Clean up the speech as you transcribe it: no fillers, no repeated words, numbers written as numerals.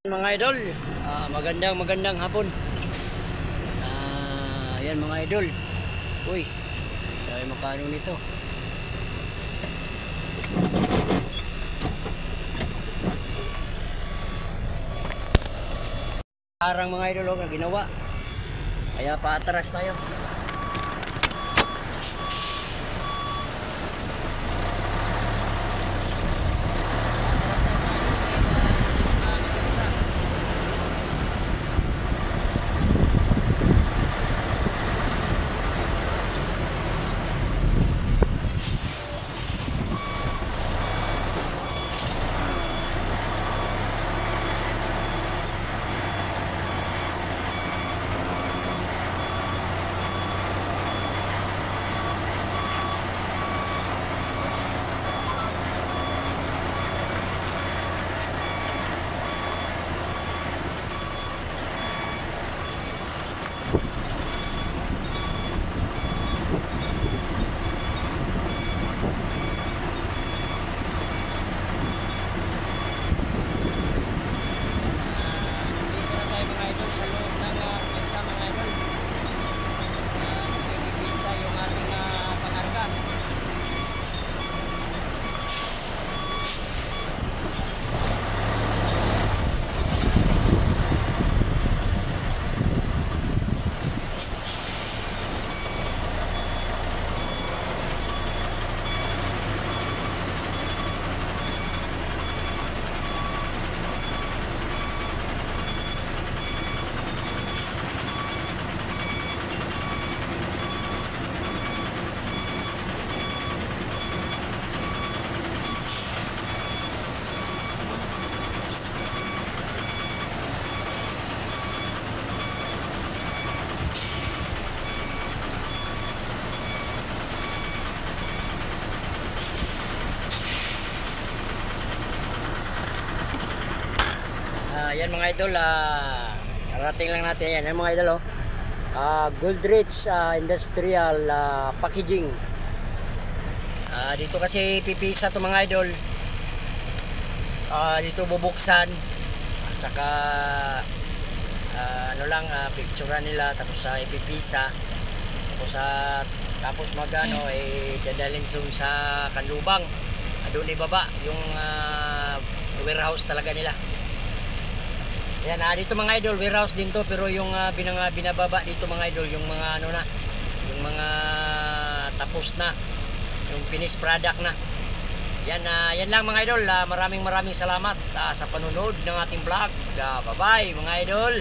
Mga idol, magandang hapon. Ayan mga idol. Uy, dahil makano nito. Parang mga idol na ginawa. Kaya paatras tayo. Yan mga idol, narating lang natin yan mga idol. Goldrich Industrial Packaging. Dito kasi pipisa to mga idol. Dito bubuksan at saka picturean nila, tapos ipipisa, tapos magano dadalhin sa kanlubang, doon ibaba yung warehouse talaga nila. Yan, dito mga idol, warehouse din to, pero yung binababa dito mga idol, yung mga yung mga tapos na, yung finished product na. Yan, yan lang mga idol. Maraming salamat sa panunod ng ating vlog. Bye bye mga idol.